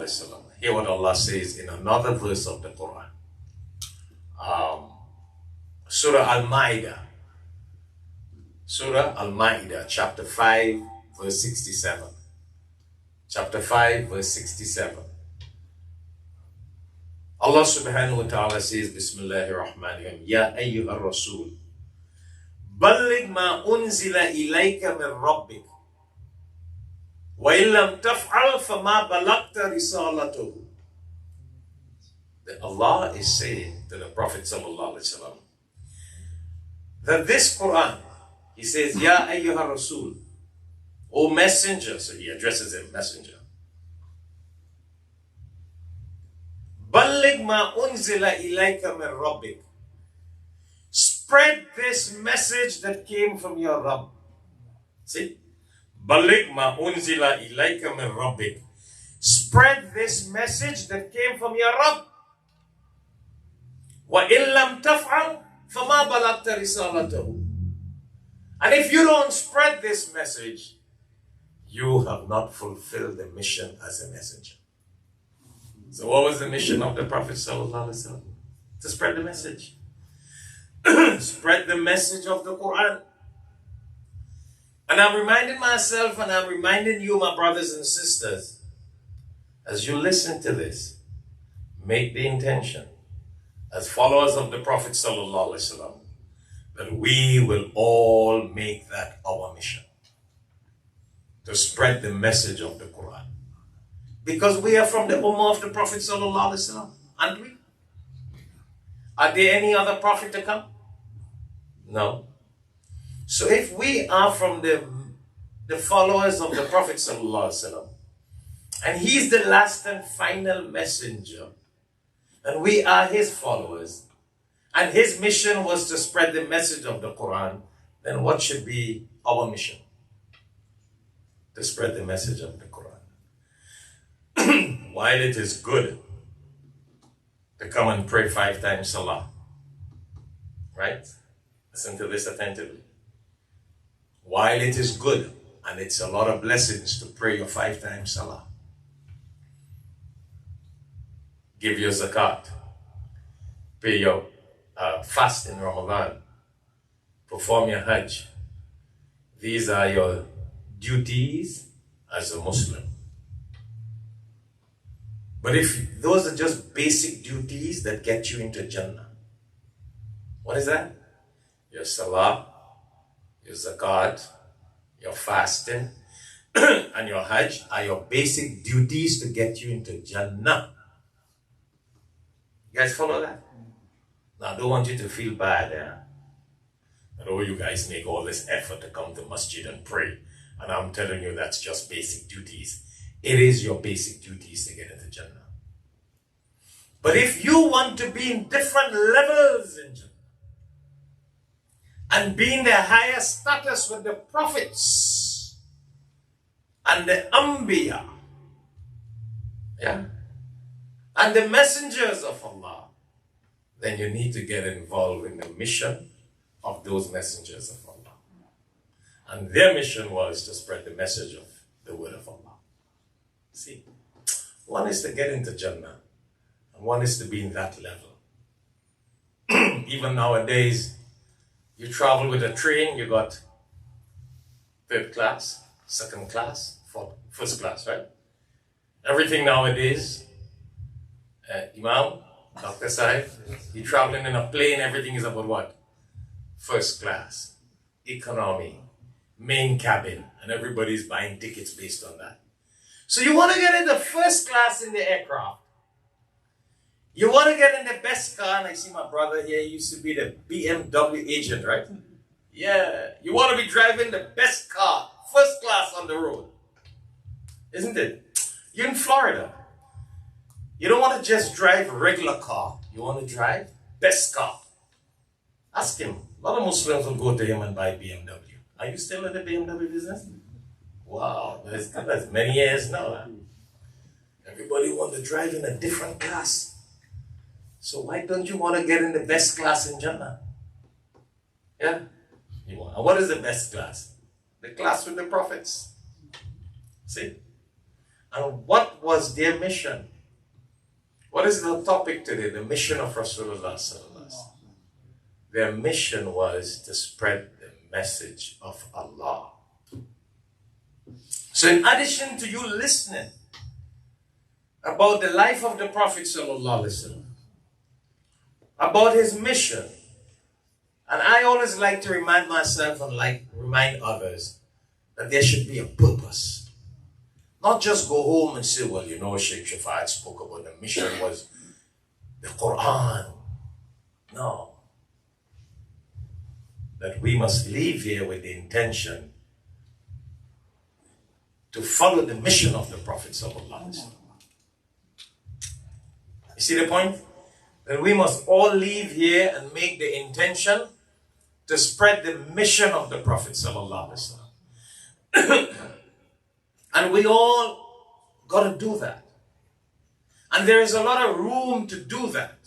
alaihi wasallam. Hear what Allah says in another verse of the Quran. Surah Al-Ma'idah. Surah Al-Ma'idah, chapter 5, verse 67. Chapter 5, verse 67. Allah subhanahu wa ta'ala says, Bismillahir Rahmanir Rahim, Ya ayyuhar Rasul, balligh ma unzila ilayka min rabbik, wa illam taf'al fama balagta risalatuhu. Allah is saying to the Prophet sallallahu alaihi wasallam that this Quran, he says, Ya ayyuhar Rasul, O messenger, so he addresses him, messenger. Balligh ma unzila ilayka min rabbik. Spread this message that came from your Rabb. See? Balligh ma unzila ilayka min rabbik. Spread this message that came from your Rabb. Wa illam taf'al fama balagta risalatahu. And if you don't spread this message, you have not fulfilled the mission as a messenger. So what was the mission of the Prophet sallallahu alaihi wasallam? To spread the message. Spread the message of the Quran. And I'm reminding myself and I'm reminding you, my brothers and sisters, as you listen to this, make the intention as followers of the Prophet sallallahu alaihi wasallam that we will all make that our mission. To spread the message of the Quran. Because we are from the ummah of the Prophet sallallahu alaihi wasallam, aren't we? Are there any other prophet to come? No. So if we are from the followers of the Prophet sallallahu alaihi wasallam, and he's the last and final messenger, and we are his followers, and his mission was to spread the message of the Quran, then what should be our mission? To spread the message of the Quran. While it is good to come and pray 5 times Salah, right? Listen to this attentively. While it is good, and it's a lot of blessings to pray your 5 times Salah, give your zakat, pay your fast in Ramadan, perform your Hajj. These are your duties as a Muslim. But if those are just basic duties that get you into Jannah, what is that? Your Salah, your Zakat, your fasting, and your Hajj are your basic duties to get you into Jannah. You guys follow that? Now, I don't want you to feel bad, that, oh, you guys make all this effort to come to masjid and pray, and I'm telling you that's just basic duties. It is your basic duties to get into Jannah. But if you want to be in different levels in Jannah, and be in the higher status with the prophets and the Anbiya, and the messengers of Allah, then you need to get involved in the mission of those messengers of Allah. And their mission was to spread the message of the word of Allah. See, one is to get into Jannah, and one is to be in that level. Even nowadays, you travel with a train, you got 3rd class, 2nd class, 1st class, right? Everything nowadays, Imam, Dr. Sahib, you're traveling in a plane, everything is about what? 1st class, economy, main cabin, and everybody's buying tickets based on that. So you want to get in the 1st class in the aircraft. You want to get in the best car, and I see my brother here used to be the BMW agent, right? Yeah, you want to be driving the best car, 1st class on the road. Isn't it? You're in Florida. You don't want to just drive a regular car. You want to drive best car. Ask him. A lot of Muslims will go to him and buy BMW. Are you still in the BMW business? Wow, that's many years now. Everybody wants to drive in a different class. So why don't you want to get in the best class in Jannah? Yeah? You want. And what is the best class? The class with the prophets. See? And what was their mission? What is the topic today? The mission of Rasulullah sallallahu alaihi wasallam. Their mission was to spread the message of Allah. So in addition to you listening about the life of the Prophet sallallahu alaihi wasallam, about his mission, and I always like to remind myself and remind others that there should be a purpose. Not just go home and say, well, you know, Shaikh Shafayat spoke about the mission was the Quran. No. That we must leave here with the intention to follow the mission of the Prophet sallallahu alaihi wasallam. You see the point? That we must all leave here and make the intention to spread the mission of the Prophet sallallahu alaihi wasallam. And we all got to do that. And there is a lot of room to do that.